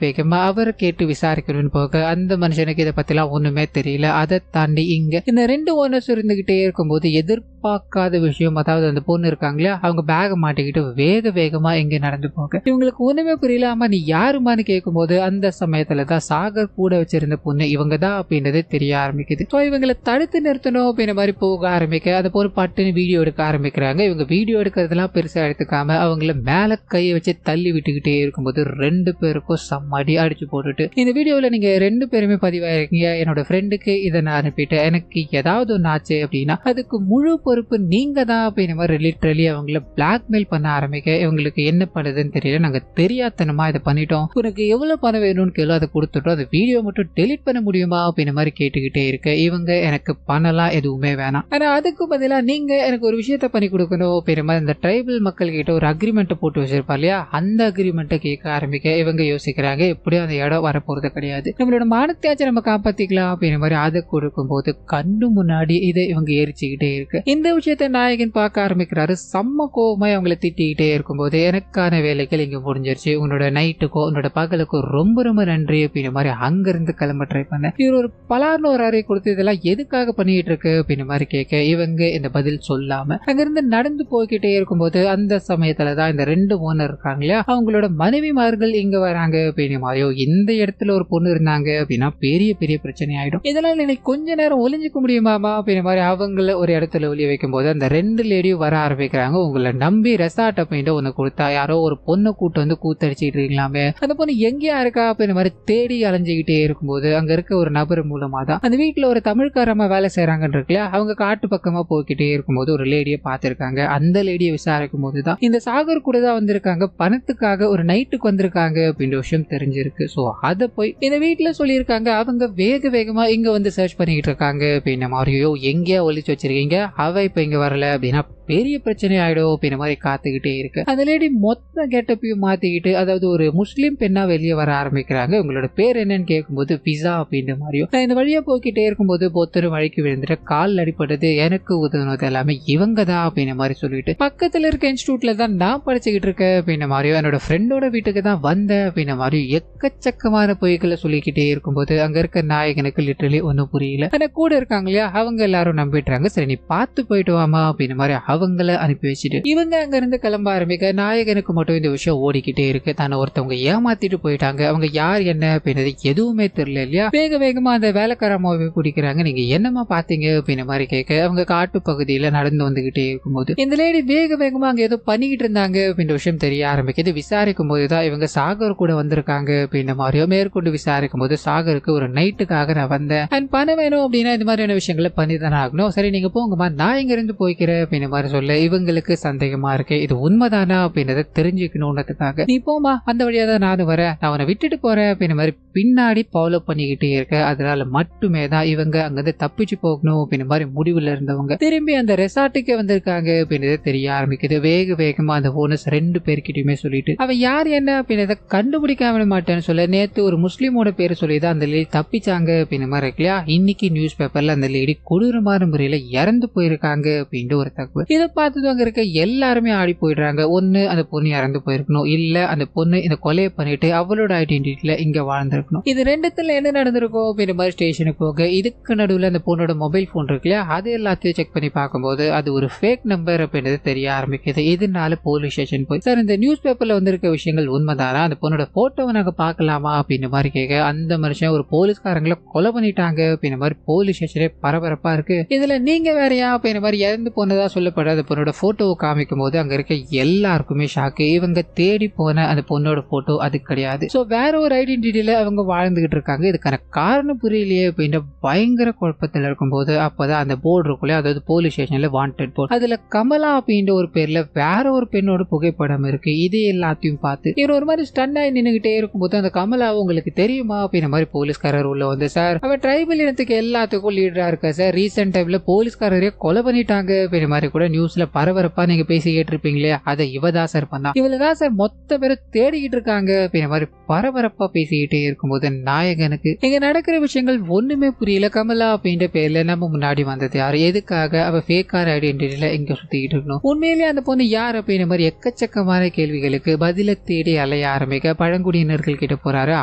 வேகமா அவரை கேட்டு விசாரிக்கணும்னு போக அந்த மனுஷனுக்கு இதை பத்திலாம் ஒண்ணுமே தெரியல. அதை தாண்டி இங்க இந்த 2 ஓனர்ஸ் இருந்துகிட்டே இருக்கும்போது எதிர்பார்க்காத விஷயம், அதாவது அந்த பொண்ணு இருக்காங்களா அவங்க பேக மாட்டிக்கிட்டு வேகமா எங்க நடந்து போக இவங்களுக்கு ஒண்ணுமே புரியல. ஆமா நீ யாருமான்னு கேட்கும் போது அந்த சமயத்துலதான் சாகர் கூட வச்சிருந்த பொண்ணு இவங்க தான் அப்படின்றது தெரிய ஆரம்பிக்குது. ஸோ இவங்களை தடுத்து நிறுத்தணும் அப்படின்ற மாதிரி போக ஆரம்பிக்க அந்த பொண்ணு பட்டுன்னு வீடியோ எடுக்க ஆரம்பிக்கிறாங்க. இவங்க வீடியோ எடுக்கிறதுலாம் பெருசா எடுத்துக்காம அவங்கள மேல கையை வச்சு தள்ளி விட்டுக்கிட்டே இருக்கும்போது 2 பேருக்கும் சம்மடி அடிச்சு போட்டுட்டு இந்த வீடியோல நீங்க 2 பேருமே பதிவாயிருக்கீங்க, என்னோட ஃப்ரெண்டுக்கு இதை நான் அனுப்பிட்டேன், எனக்கு ஏதாவது ஒன்று ஆச்சு அப்படின்னா அதுக்கு முழு பொறுப்பு நீங்க தான் அப்படின்ற மாதிரி லிட்டரலி அவங்கள பிளாக்மெயில் பண்ண ஆரம்பிக்க இவங்களுக்கு என்ன பண்ணுதுன்னு தெரியல. நாங்க தெரியாதனமா இதை பண்ணிட்டோம், உனக்கு எவ்வளவு பணம் வேணும்னு கேளோ அதை கொடுத்துட்டோம், அந்த வீடியோ மட்டும் டெலிட் பண்ண முடியுமா அப்படின்ற மாதிரி கேட்டுக்கிட்டே இருக்க இவங்க எனக்கு பண்ணலாம் எதுவுமே வேணாம், ஆனா அதுக்கு பதிலா நீங்க எனக்கு ஒரு விஷயத்த பண்ணி கொடுக்கணும் அப்படின்ற மாதிரி இந்த ட்ரைபல் மக்கள் கிட்ட ஒரு அக்ரிமெண்ட் போட்டு வச்சிருப்பா இல்லையா, அந்த அக்ரிமெண்ட்டை கேட்க ஆரம்பிக்க இவங்க யோசிக்கிறாங்க எப்படியும் அந்த இடம் வரப்போறது கிடையாது, நம்மளோட மானத்தையாச்சும் நம்ம காப்பாத்திக்கலாம் அப்படின்ற மாதிரி அதை கொடுக்கும் போது கண்ணு முன்னாடி இதை இவங்க எரிச்சுக்கிட்டே இருக்கு. இந்த விஷயத்த நாயகன் பார்க்க ஆரம்பிக்கிறாரு. செம்ம கோவமாய் அவங்களை திட்டிக்கிட்டே இருக்கும்போது எனக்கான வேலைகள் இங்க முடிஞ்சிருச்சு, உன்னோட நைட்டுக்கோ உன்னோட பகலுக்கோ ரொம்ப நன்றி அப்படின்ற மாதிரி அங்க இருந்து கிளம்ப ட்ரை பண்ண இவர் ஒரு பலார்னு ஒரு அறை கொடுத்து இதெல்லாம் எதுக்காக பண்ணிட்டு இருக்கு அப்படின்ற மாதிரி கேட்க இவங்க இந்த பதில் சொல்லாம அங்கிருந்து நடந்து போய்கிட்டே இருக்கும்போது அந்த சமயத்துலதான் இந்த 2 ஓனர் இருக்காங்க இல்லையா அவங்களோட மனைவிமார்கள் இங்க வராங்க அப்படின்ற மாதிரியோ, இந்த இடத்துல ஒரு பொண்ணு இருந்தாங்க அப்படின்னா பெரிய பிரச்சனை ஆயிடும், இதெல்லாம் இன்னைக்கு கொஞ்ச நேரம் ஒளிஞ்சுக்க முடியுமாமா அப்படின்ற மாதிரி அவங்கள ஒரு இடத்துல ஒளிய வைக்கும் போது அந்த 2 லேடியும் வர ஆரம்பிக்கிறாங்க. உங்களை நம்பி ரெசார்ட் அப்படின்ற ஒண்ணு கொடுத்தா யாரோ ஒரு பொண்ணை கூட்டு வந்து கூத்தடிச்சிட்டு இருக்கலாமே, அந்த பொண்ணு எங்கேயா இருக்கா அப்படின்ற மாதிரி தேடி அலைஞ்சுக்கிட்டே இருக்கும்போது அங்க இருக்க ஒரு நபர் மூலமா தான் அந்த வீட்டுல ஒரு தமிழ்காரமா வேலை செய்யறாங்கன்னு இருக்குல்ல, அவங்க காட்டு பக்கமா போய்கிட்டே இருக்கும்போது ஒரு லேடியை பார்த்திருக்காங்க. அந்த லேடியை விசாரிக்கும் போதுதான் இந்த சாகர் கூட தான் வந்திருக்காங்க, பணத்துக்காக ஒரு நைட்டுக்கு வந்திருக்காங்க அப்படின்ற விஷயம் தெரிஞ்சிருக்கு. சோ அத போய் இந்த வீட்டுல சொல்லியிருக்காங்க. அவங்க வேக வேகமா இங்க வந்து சர்ச் பண்ணிக்கிட்டு இருக்காங்க அப்படின்ற மாதிரியோ, எங்கேயா ஒளிச்சு வச்சிருக்கீங்க, அவ இப்ப இங்க வரல அப்படின்னா பெரிய பிரச்சனை ஆயிடும் அப்படின்ற மாதிரி காத்துக்கிட்டே இருக்கு. அந்த லேடி மொத்த கெட்டப்பையும் மாத்திக்கிட்டு, அதாவது ஒரு முஸ்லீம் பெண்ணா வெளியே வர ஆரம்பிக்கிறாங்க. உங்களோட பேர் என்னன்னு கேட்கும்போது பிஸா அப்படின்ற மாதிரியும், நான் இந்த வழியா போய்கிட்டே இருக்கும்போது பொத்தரு வழிக்கு விழுந்துட்டு கால் அடிப்பட்டது, எனக்கு உதவுனது எல்லாமே இவங்க தான் அப்படின்ற மாதிரி சொல்லிட்டு, பக்கத்துல இருக்க இன்ஸ்டியூட்ல தான் நான் படிச்சுக்கிட்டு இருக்கேன் அப்படின்ற மாதிரியும், என்னோட ஃப்ரெண்டோட வீட்டுக்கு தான் வந்தேன் அப்படின்ற மாதிரியும் எக்கச்சக்கமான பொய்களை சொல்லிக்கிட்டே இருக்கும்போது அங்க இருக்க நாயகனுக்கு லிட்டரலி ஒன்னும் புரியல. ஆனா கூட இருக்காங்க இல்லையா, அவங்க எல்லாரும் நம்பிட்டுறாங்க. சரி நீ பார்த்து போயிட்டு வாமா அப்படின்ற மாதிரி அவங்கள அனுப்பி வச்சுட்டு இவங்க அங்க இருந்து கிளம்ப ஆரம்பிக்க, நாயகனுக்கு மட்டும் இந்த விஷயம் ஓடிக்கிட்டே இருக்கு. தானே ஒருத்தவங்க ஏமாத்திட்டு போயிட்டாங்க, அவங்க யார் என்ன அப்படின்றது எதுவுமே தெரியல இல்லையா. வேக வேகமா அந்த வேலைக்காரமாவே பிடிக்கிறாங்க. நீங்க என்னமா பாத்தீங்க அப்படின்ற மாதிரி கேட்க, அவங்க காட்டு பகுதியில நடந்து வந்துகிட்டே இருக்கும்போது இந்த லேடி வேக வேகமா அங்க ஏதோ பண்ணிக்கிட்டு இருந்தாங்க அப்படின்ற விஷயம் தெரிய ஆரம்பிக்குது. விசாரிக்கும் போதுதான் இவங்க சாகர் கூட வந்திருக்காங்க அப்படின்ற மாதிரியோ, மேற்கொண்டு விசாரிக்கும் போது சாகருக்கு ஒரு நைட்டுக்காக நான் வந்தேன் அண்ட் பணம் வேணும் அப்படின்னா இந்த மாதிரியான விஷயங்களை பண்ணி தானே ஆகணும், சரி நீங்க போங்கம்மா நான் இங்க இருந்து போய்க்கிறேன் அப்படின்ற மாதிரி சொல்ல, இவங்களுக்கு சந்தேகமா இருக்கு இது உண்மைதானா அப்படின்றத தெரிஞ்சுக்கணும்ன்றதுக்காக, நீ போமா அந்த வழியா தான் நானும் வரேன், நான் அவனை விட்டுட்டு போறேன் அப்படின்ற மாதிரி பின்னாடி ஃபாலோ பண்ணிக்கிட்டே இருக்க. அதனால மட்டுமே தான் இவங்க அங்கிருந்து தப்பிச்சு போகணும் அப்படின்ற மாதிரி முடிவுல இருந்தவங்க திரும்பி அந்த ரெசார்ட்டுக்கு வந்திருக்காங்க அப்படின்றத தெரிய ஆரம்பிக்குது. வேக வேகமா அந்த ஓனர்ஸ் 2 பேர்கிட்டயுமே சொல்லிட்டு, அவன் யார் என்ன அப்படின்றத கண்டுபிடிக்காம மாட்டேன்னு சொல்ல, நேத்து ஒரு முஸ்லீமோட பேர் சொல்லிதான் அந்த லேடி தப்பிச்சாங்க அப்படின்ற மாதிரி இருக்கு இல்லையா. இன்னைக்கு நியூஸ் பேப்பர்ல அந்த லேடி கொடூரமான முறையில இறந்து போயிருக்காங்க அப்படின்ற ஒரு தகவல். இதை பார்த்து அங்க இருக்க எல்லாருமே ஆடி போயிடுறாங்க. ஒண்ணு அந்த பொண்ணு இறந்து போயிருக்கணும், இல்ல அந்த பொண்ணு இந்த கொலையை பண்ணிட்டு அவளோட ஐடென்டிட்டியில இங்க வாழ்ந்திருக்கணும். இது ரெண்டுத்துல என்ன நடந்திருக்கும் அப்படின்ற மாதிரி ஸ்டேஷனுக்கு போக, இதுக்கு நடுவில் அந்த பொண்ணோட மொபைல் போன் இருக்கு இல்லையா, அது எல்லாத்தையும் செக் பண்ணி பார்க்கும்போது அது ஒரு ஃபேக் நம்பர் அப்படின்றது தெரிய ஆரம்பிக்குது. இதனால போலீஸ் ஸ்டேஷன் போய், சார் இந்த நியூஸ் பேப்பர்ல வந்திருக்க விஷயங்கள் உண்மைதானா, அந்த பொண்ணோட போட்டோவை நாங்க பார்க்கலாமா அப்படின்ற மாதிரி கேட்க, அந்த மனுஷன் ஒரு போலீஸ்காரங்களை கொலை பண்ணிட்டாங்க அப்படின்ற மாதிரி போலீஸ் ஸ்டேஷனே பரபரப்பா இருக்கு. இதுல நீங்க வேறையா அப்படின்ற மாதிரி இறந்து போனதா சொல்லப்படாத பொண்ணோட போட்டோவை காமிக்கும் போது அங்க இருக்க எல்லாருக்குமே ஷாக்கு. இவங்க தேடி போன அந்த பொண்ணோட போட்டோ அது கிடையாது. சோ வேற ஒரு ஐடென்டிட்டியில அவங்க வாழ்ந்துகிட்டு இருக்காங்க. இதுக்கான காரணம் புரியலையே அப்படின்ற பயங்கர குழப்பத்தில் இருக்கும்போது அப்பதான் அந்த போர்டு இருக்குல்ல, அதாவது போலீஸ் ஸ்டேஷன்ல வாண்டட் போர்டு, அதுல கமலா அப்படின்ற ஒரு பேர்ல வேற ஒரு பெண்ணோட புகைப்படம் இருக்கு. இது எல்லாத்தையும் பார்த்து இவர் ஒரு மாதிரி ஸ்டன் ஆகி நின்னுகிட்டே இருக்கும்போது, அந்த கமலா உங்களுக்கு தெரியுமா அப்படின்ற மாதிரி போலீஸ்காரர் உள்ள வந்து, சார் அவ ட்ரைபல் இனத்துக்கு எல்லாத்துக்கும் லீடரா இருக்கா சார், ரீசெண்ட் டைம்ல போலீஸ்காரரே கொலை பண்ணிட்டாங்க அப்படின்ற மாதிரி கூட நியூஸ்ல பரபரப்பா நீங்க பேசி கேட்டிருப்பீங்களே, அதை இவதான் சார் பண்ணா, இவளதான் சார் மொத்த பேரும் தேடிக்கிட்டு இருக்காங்க அப்படின்ற மாதிரி பரபரப்பா பேசிக்கிட்டே இருக்கும்போது நாயகனுக்கு இங்க நடக்கிற விஷயங்கள் ஒண்ணுமே புரியல. கமலா அப்படின்ற பேர்ல நம்ம முன்னாடி வந்தது யாரு, எதுக்காக அவ ஃபேக்கான ஐடென்டிட்டியில இங்க சுத்திக்கிட்டு இருக்கணும், உண்மையிலேயே அந்த பொண்ணு யார் அப்படின்ற மாதிரி எக்கச்சக்கமான கேள்விகளுக்கு பதில தேடி அலைய ஆரம்பிக்க, பழங்குடியினர்கள் கிட்ட போறாரு.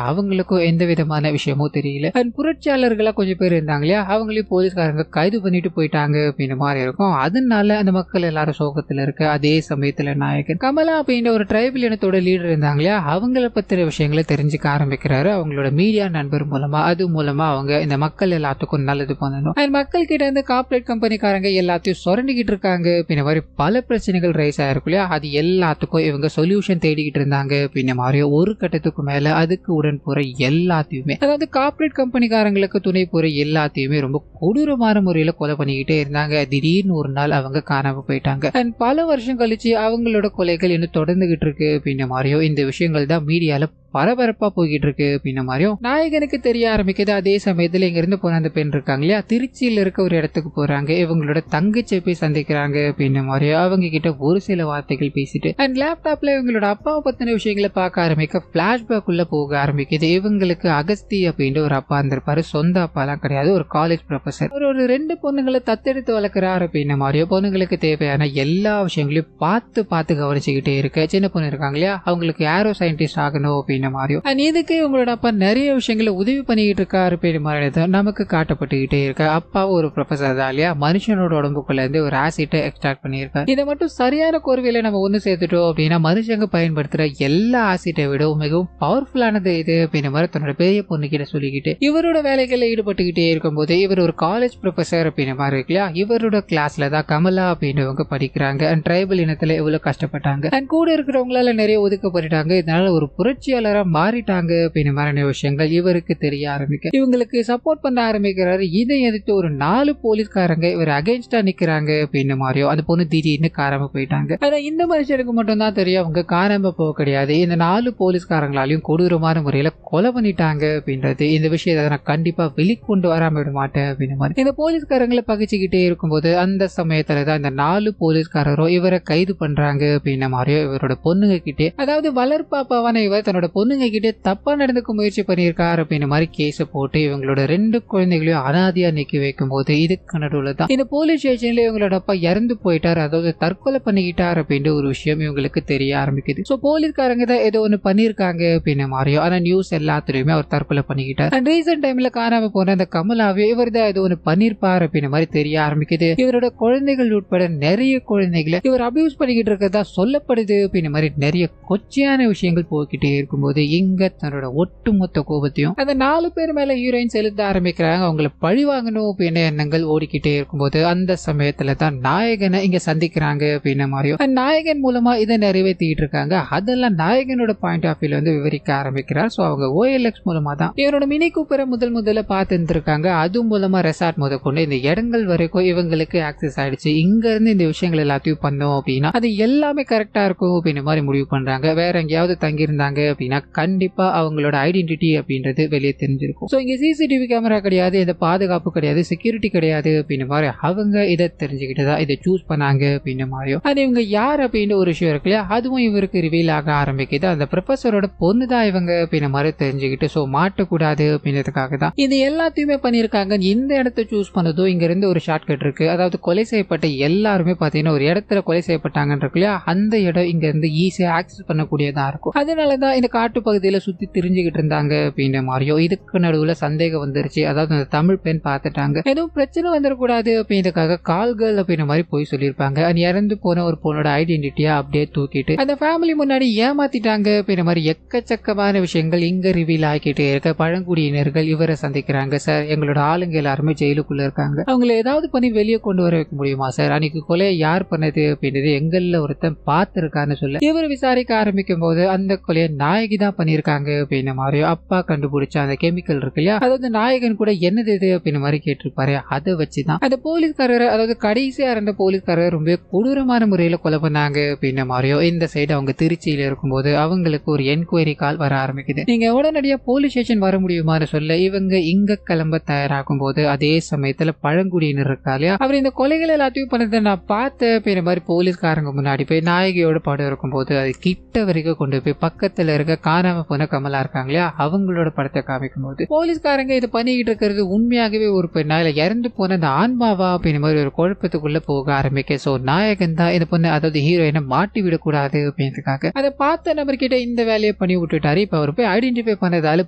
அவங்களுக்கும் எந்த விதமான விஷயமும் தெரியல. புரட்சியாளர்களா கொஞ்சம் பேர் இருந்தாங்க இல்லையா, அவங்களையும் போலீஸ்காரங்க கைது பண்ணிட்டு போயிட்டாங்க அப்படின்ற மாதிரி இருக்கும். அதனால அந்த மக்கள் எல்லாரும் சோகத்துல இருக்க. அதே சமயத்துல நாயகன் கமலா அப்படின்ற ஒரு ட்ரைபல் இனத்தோட லீடர் இருந்தாங்க இல்லையா, அவங்கள பத்திர விஷயங்களை தெரிஞ்சுக்க ஆரம்பிக்கிறாரு அவங்களோட மீடியா நண்பர் மூலமா. அது மூலமா அவங்க இந்த மக்கள் எல்லாத்துக்கும் நல்லது பண்ணணும், மக்கள் கிட்ட இருந்து கார்ப்பரேட் கம்பெனிக்காரங்க எல்லாத்தையும் சுரண்டிக்கிட்டு இருக்காங்க அப்படின்ற மாதிரி பல பிரச்சனைகள் ரைஸ் ஆயிருக்கும் இல்லையா, அது எல்லாத்துக்கும் இவங்க சொல்யூஷன் தேடிக்கிட்டு இருந்தாங்க அப்படின்ற மாதிரி ஒரு கட்டத்துக்கு மேல அதுக்கு உடன் போற எல்லாத்தையுமே, அதாவது கார்ப்பரேட் கம்பெனிக்காரங்களுக்கு துணை போற எல்லாத்தையுமே ரொம்ப கொடூரமான முறையில கொலை பண்ணிக்கிட்டே இருந்தாங்க. திடீர்னு ஒரு நாள் அவங்க காணாம போயிட்டாங்க. அண்ட் பல வருஷம் கழிச்சு அவங்களோட கொலைகள் இன்னும் தொடர்ந்துகிட்டு இருக்கு அப்படின்ற மாதிரியோ இந்த விஷயங்கள் தான் மீடியால பரபரப்பா போய்கிட்டு இருக்கு அப்படின்ற மாதிரியும் நாயகனுக்கு தெரிய ஆரம்பிக்குது. அதே சமயத்துல இங்க இருந்து போன அந்த பெண் இருக்காங்க இல்லையா, திருச்சியில இருக்க ஒரு இடத்துக்கு போறாங்க. இவங்களோட தங்கச்சியை போய் சந்திக்கிறாங்க அப்படின்ற மாதிரியோ அவங்க கிட்ட ஒரு சில வார்த்தைகள் பேசிட்டு அண்ட் லேப்டாப்ல இவங்களோட அப்பாவை பத்தின விஷயங்களை பார்க்க ஆரம்பிக்க பிளாஷ்பேக் உள்ள போக ஆரம்பிக்குது. இவங்களுக்கு அகஸ்தி அப்படின்ற ஒரு அப்பா இருந்திருப்பாரு, சொந்த அப்பாலாம் கிடையாது, ஒரு காலேஜ் ப்ரொஃபசர். ஒரு 2 பொண்ணுங்களை தத்தெடுத்து வளர்க்கிறாரு அப்படின்ற மாதிரியோ பொண்ணுங்களுக்கு தேவையான எல்லா விஷயங்களையும் பார்த்து கவனிச்சுக்கிட்டே இருக்க. சின்ன பொண்ணு இருக்காங்க இல்லையா, அவங்களுக்கு ஏரோ சயின்டிஸ்ட் ஆகணும் அப்படின்னு அப்படின்ற மாதிரியும் அண்ட் இதுக்கு இவங்களோட அப்பா நிறைய விஷயங்களை உதவி பண்ணிக்கிட்டு இருக்காரு அப்படின்ற மாதிரி நமக்கு காட்டப்பட்டுக்கிட்டே இருக்கு. அப்பாவும் ஒரு ப்ரொஃபசர் தான் இல்லையா, மனுஷனோட உடம்புக்குள்ள இருந்து ஒரு ஆசிட்டை எக்ஸ்ட்ராக்ட் பண்ணியிருக்காரு. இதை மட்டும் சரியான கோர்வையில நம்ம ஒன்று சேர்த்துட்டோம் அப்படின்னா மனுஷங்க பயன்படுத்துற எல்லா ஆசிட்டை விட மிகவும் பவர்ஃபுல்லானது இது அப்படின்ற மாதிரி தன்னோட பெரிய பொண்ணு கிட்ட சொல்லிக்கிட்டு இவரோட வேலைகளில் ஈடுபட்டுக்கிட்டே இருக்கும்போது இவர் ஒரு காலேஜ் ப்ரொஃபசர் அப்படின்ற மாதிரி இருக்கு இல்லையா, இவரோட கிளாஸ்ல தான் கமலா அப்படின்றவங்க படிக்கிறாங்க. அண்ட் ட்ரைபல் இனத்துல எவ்வளவு கஷ்டப்பட்டாங்க அண்ட் கூட இருக்கிறவங்களால நிறைய ஒதுக்கப்பட்டுட்டாங்க. இதனால ஒரு புரட்சியாளரா மாறிட்டாங்க அப்படின்ற மாதிரி விஷயங்கள் இவருக்கு தெரிய ஆரம்பிக்க இவங்களுக்கு சப்போர்ட் பண்ண ஆரம்பிக்கிறாரு. இதை எதிர்த்து ஒரு 4 போலீஸ்காரங்க இவர் அகைன்ஸ்டா நிக்கிறாங்க அப்படின்ற மாதிரியோ அந்த பொண்ணு திடீர்னு காராம போயிட்டாங்க. ஆனா இந்த மனுஷனுக்கு மட்டும் தான் தெரியும் அவங்க காணாம போக கிடையாது, இந்த 4 போலீஸ்காரங்களாலையும் கொடூரமான முறையில கொலை பண்ணிட்டாங்க அப்படின்றது. இந்த விஷயத்தை நான் கண்டிப்பா வெளிக்கொண்டு வராம விட மாட்டேன் அப்படின்னு மாதிரி இந்த போலீஸ்காரங்களை பகிச்சுக்கிட்டே இருக்கும்போது அந்த சமயத்துலதான் இந்த 4 போலீஸ்காரரும் இவரை கைது பண்றாங்க அப்படின்ன மாதிரியோ இவரோட பொண்ணுங்க கிட்டே, அதாவது வளர்ப்பாப்பாவான இவர் தன்னோட பொண்ணுங்க கிட்டே தப்பா நடந்துக்க முயற்சி பண்ணியிருக்காரு அப்படின்ற மாதிரி கேஸ போட்டு இவங்களோட 2 குழந்தைகளையும் அனாதையா நிக்க வைக்கும் போது இதுக்கு நடுவுல தான் இந்த போலீஸ் ஸ்டேஷன்ல இவங்களோட அப்பா இறந்து போயிட்டார், அதாவது தற்கொலை பண்ணிக்கிட்டார் அப்படின்ற ஒரு விஷயம் இவங்களுக்கு தெரிய ஆரம்பிக்குது. சோ போலீஸ்காரங்க தான் ஏதோ ஒண்ணு பண்ணிருக்காங்க அப்படின்னு மாதிரியோ ஆனா நியூஸ் எல்லாத்துலயுமே அவர் தற்கொலை பண்ணிக்கிட்டார். அண்ட் ரீசெண்ட் டைம்ல காணாம போன அந்த கமலாவே இவர் தான் ஏதோ ஒண்ணு பண்ணிருப்பார் அப்படின்ற மாதிரி தெரிய ஆரம்பிக்குது. இவரோட குழந்தைகள் உட்பட நிறைய குழந்தைகளை இவர் அபியூஸ் பண்ணிக்கிட்டு இருக்கிறதா சொல்லப்படுது அப்படின்ற மாதிரி நிறைய கொச்சையான விஷயங்கள் போய்கிட்டே இருக்கும்போது இங்க தன்னோட ஒட்டுமொத்த கோபத்தையும் அந்த 4 பேர் மேல ஹீரோயின் செலுத்த ஆரம்பிக்கிறாங்க. அவங்களை பழி வாங்கணும் அப்படின்ற எண்ணங்கள் ஓடிக்கிட்டே இருக்கும்போது அந்த சமயத்துல தான் நாயகனை இங்க சந்திக்கிறாங்க அப்படின்ற மாதிரியும் நாயகன் மூலமா இதை நிறைவேற்றிட்டு இருக்காங்க. அதெல்லாம் நாயகனோட பாயிண்ட் ஆஃப் வியூல வந்து விவரிக்க ஆரம்பிக்கிறார். சோ அவங்க OLX மூலமா தான் இவரோட மினி கூப்பரை முதல்ல பார்த்து இருந்திருக்காங்க. அது மூலமா ரெசார்ட் முதற்கொண்டு இந்த இடங்கள் வரைக்கும் இவங்களுக்கு ஆக்சஸ் ஆயிடுச்சு. இங்க இருந்து இந்த விஷயங்கள் எல்லாத்தையும் பண்ணோம் அப்படின்னா அது எல்லாமே கரெக்டா இருக்கும் அப்படின்ற மாதிரி முடிவு பண்றாங்க. வேற எங்கேயாவது தங்கி இருந்தாங்க அப்படின்னா கண்டிப்பா அவங்களோட ஐடென்டிட்டி அப்படின்றது வெளியே தெரிஞ்சிருக்கும். சோ இங்க CCTV கேமரா கிடையாது, இந்த பாதுகாப்பு கிடையாது, செக்யூரிட்டி கிடையாது அப்படின்ற மாதிரி அவங்க இதை தெரிஞ்சுக்கிட்டுதான் இதை சூஸ் பண்ணாங்க அப்படின்ற மாதிரியும் அது இவங்க யார் அப்படின்ற ஒரு விஷயம் இருக்கு இல்லையா, அதுவும் இவருக்கு ரிவீல் ஆக ஆரம்பிக்குது. அந்த ப்ரொஃபஸரோட பொண்ணு தான் இவங்க அப்படின்ற மாதிரி தெரிஞ்சுக்கிட்டு சோ மாட்டக்கூடாது அப்படின்றதுக்காக தான் இது எல்லாத்தையுமே பண்ணிருக்காங்க. இந்த இடத்த சூஸ் பண்ணதோ இங்க இருந்து ஒரு ஷார்ட் கட் இருக்கு, அதாவது கொலை செய்யப்பட்ட எல்லாருமே பாத்தீங்கன்னா ஒரு இடத்துல கொலை செய்யப்பட்டாங்க இருக்கு இல்லையா, அந்த இடம் இங்க இருந்து ஈஸியா ஆக்சஸ் பண்ணக்கூடியதா இருக்கும். அதனாலதான் இந்த காட்டு பகுதியில சுத்தி தெரிஞ்சுக்கிட்டு இருந்தாங்க அப்படின்ற மாதிரியோ இதுக்கு நடுவுல சந்தேகம் வந்துருச்சு. அதாவது அந்த தமிழ் பெண் பார்த்துட்டாங்க, எதுவும் பிரச்சனை வந்துடக்கூடாது அப்படின்றதுக்காக கால்கள் அப்படின்ற மாதிரி போய் சொல்லியிருப்பாங்க. அது இறந்து போன ஒரு பொண்ணோட ஐடென்டிட்டியா அப்படியே தூக்கிட்டு அந்த ஃபேமிலி முன்னாடி ஏமாத்திட்டாங்க அப்படின்ற மாதிரி எக்கச்சக்கமான விஷயங்கள் இங்க ரிவீல் ஆகிக்கிட்டே இருக்க பழங்குடியினர்கள் இவரை சந்திக்கிறாங்க. சார் எங்களோட ஆளுங்க எல்லாருமே ஜெயிலுக்குள்ள இருக்காங்க, அவங்களை ஏதாவது பண்ணி வெளியே கொண்டு வர வைக்க முடியுமா சார், அன்னைக்கு கொலையை யார் பண்ணது அப்படின்றது எங்கள்ல ஒருத்தன் பார்த்திருக்கான்னு சொல்ல இவர் விசாரிக்க ஆரம்பிக்கும் போது அந்த கொலையை நாயகி தான் பண்ணிருக்காங்க அப்படின்ற மாதிரியோ அப்பா கண்டுபிடிச்ச அந்த கெமிக்கல் இருக்கு இல்லையா, அதாவது நாயகன் கூட என்னது இது அப்படின்ற மாதிரி கேட்டிருப்பாரு. அதை வச்சுதான் அந்த போலீஸ்காரர், அதாவது கடைசியா இருந்த போலீஸ்காரர் ரொம்ப கொடூரமான முறையில கொலை பண்ணாங்க அப்படின்ற மாதிரியோ இந்த சைடு அவங்க திருச்சியில இருக்கும்போது அவங்களுக்கு ஒரு என்கொயரி கால் வர ஆரம்பிக்குது. நீங்க உடனடியா போலீஸ் ஸ்டேஷன் வர முடியுமான்னு சொல்ல இவங்க இங்க கிளம்ப தயாராகும் போது அதே சமயத்துல பழங்குடியினர் இருக்கா இல்லையா, அவர் இந்த கொலைகள் எல்லாத்தையும் பண்ணதை நான் பார்த்தேன் அப்படின்ற மாதிரி போலீஸ்காரங்க முன்னாடி போய் நாயகியோட படம் இருக்கும்போது அது கிட்ட வரைக்கும் கொண்டு போய் பக்கத்துல இருக்க காணாம போன கமலா இருக்காங்க இல்லையா அவங்களோட படத்தை காமிக்கும் போது போலீஸ்காரங்க இது பண்ணிக்கிட்டு இருக்கிறது உண்மையாகவே ஒரு பெண்ணா இல்ல இறந்து போன அந்த ஆன்மாவா அப்படின்ற மாதிரி ஒரு குழப்பத்துக்குள்ள போக ஆரம்பிக்க. சோ நாயகன் தான் இது பொண்ணு, அதாவது ஹீரோயினை மாட்டி விடக்கூடாது அப்படின்றதுக்காக அதை பார்த்த நபர்கிட்ட இந்த வேலையை பண்ணி விட்டுட்டாரு. இப்ப அவர் போய் ஐடென்டிஃபை பண்ணதால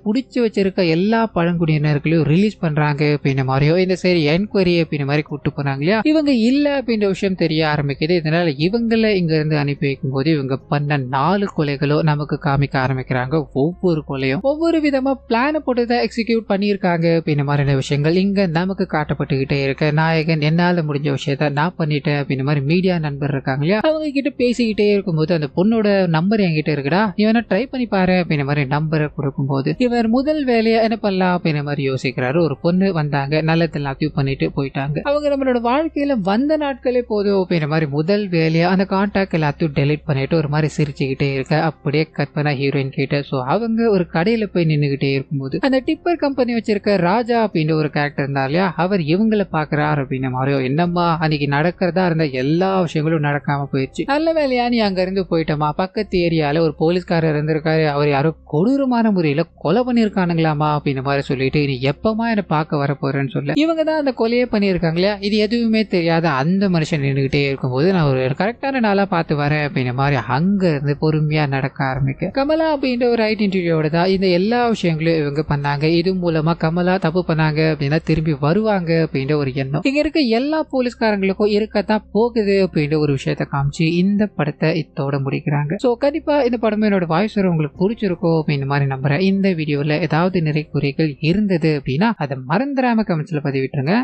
பிடிச்சி வச்சிருக்க எல்லா பழங்குடியினர்களையும் ரிலீஸ் பண்றாங்க அப்படின்ற மாதிரியோ இந்த சரி என்கொயரி அப்படின்ற மாதிரி கூட்டு போனாங்க இல்லையா, இவங்க இல்ல அப்படின்ற விஷயம் தெரிய ஆரம்பிக்குது. இதனால இவங்களை இங்க இருந்து அனுப்பி வைக்கும் போது இவங்க பண்ண 4 கொலைகளோ நமக்கு காமிக்க ஆரம்பிக்கிறாங்க. ஒவ்வொரு கொலையும் ஒவ்வொரு விதமா பிளான போட்டுதான் எக்ஸிக்யூட் பண்ணியிருக்காங்க அப்படின்ற மாதிரியான விஷயங்கள் இங்க நமக்கு காட்டப்பட்டுக்கிட்டே இருக்க. நாயகன் என்னால முடிஞ்ச விஷயத்த நான் பண்ணிட்டேன் அப்படின்ற மாதிரி மீடியா நண்பர் இருக்காங்க இல்லையா, அவங்க கிட்ட பேசிக்கிட்டே இருக்கும்போது அந்த பொண்ணோட நம்பர் என்கிட்ட இருக்குடா, இவனை ட்ரை பண்ணி பாரு அப்படின்ற மாதிரி நம்பரை கொடுக்கும்போது இவர் முதல் வேலையா என்ன பண்ணலாம் அப்படின்ற மாதிரி யோசிக்கிறாரு. ஒரு பொண்ணு வந்தாங்க, நல்லது எல்லாத்தையும் பண்ணிட்டு போயிட்டாங்க, அவங்க நம்மளோட வாழ்க்கையில வந்த நாட்களே போதும் அப்படின்ற மாதிரி முதல் வேலையா அந்த கான்டாக்ட் எல்லாத்தையும் டெலிட் பண்ணிட்டு ஒரு மாதிரி சிரிச்சுக்கிட்டே இருக்க. அப்படியே கற்பனா ஹீரோயின் கிட்ட சோ அவங்க ஒரு கடையில போய் நின்னுகிட்டே இருக்கும்போது அந்த டிப்பர் கம்பெனி வச்சிருக்க ராஜா அப்படின்ற ஒரு கேரக்டர் இருந்தா இல்லையா, அவர் இவங்களை பாக்குறாரு அப்படின்ற மாதிரியோ என்னம்மா அன்னைக்கு நடக்கிறதா இருந்த எல்லா விஷயங்களும் நடக்காம போயிடுச்சு, நல்ல வேலையா நீ அங்க இருந்து போயிட்டமா, பக்கத்து ஏரியால ஒரு போலீஸ்காரர் இருந்திருக்காரு, அவர் யாரோ கொடூரமான முறையில கொலை பண்ணிருக்கானுங்களாமா அப்படின்ற மாதிரி சொல்லிட்டு நீ எப்பமா என்ன பார்க்க வர போறேன்னு சொல்ல இவங்க தான் அந்த கொலையே பண்ணிருக்காங்க இல்லையா, இது எதுவுமே தெரியாத அந்த மனுஷன் நின்றுகிட்டே இருக்கும்போது நான் ஒரு கரெக்டான நாளா பார்த்து வரேன் அப்படின்ற மாதிரி அங்க இருந்து பொறுமையா நடக்க ஆரம்பிக்க. கமலா அப்படின்ற ஒரு ஐடென்டிட்டியோட தான் இந்த எல்லா விஷயங்களும் இவங்க பண்ணாங்க. இது மூலமா கமலா தப்பு பண்ணாங்க அப்படின்னா திரும்பி வருவாங்க அப்படின்ற ஒரு எண்ணம் இங்க இருக்க எல்லா போலீஸ்காரங்களுக்கும் இருக்கத்தான் போகுது அப்படின்ற ஒரு விஷயத்த காமிச்சு இந்த படத்தை இதோட முடிக்கிறாங்க. சோ கண்டிப்பா இந்த படம் என்னோட வாய்ஸ் உங்களுக்கு பிடிச்சிருக்கும் அப்படின்னு மாதிரி நம்புறேன். இந்த வீடியோல ஏதாவது நிறை குறைகள் இருந்தது அப்படின்னா அதை மறந்துடாம கமெண்ட்ஸ்ல பதிவிட்டுருங்க.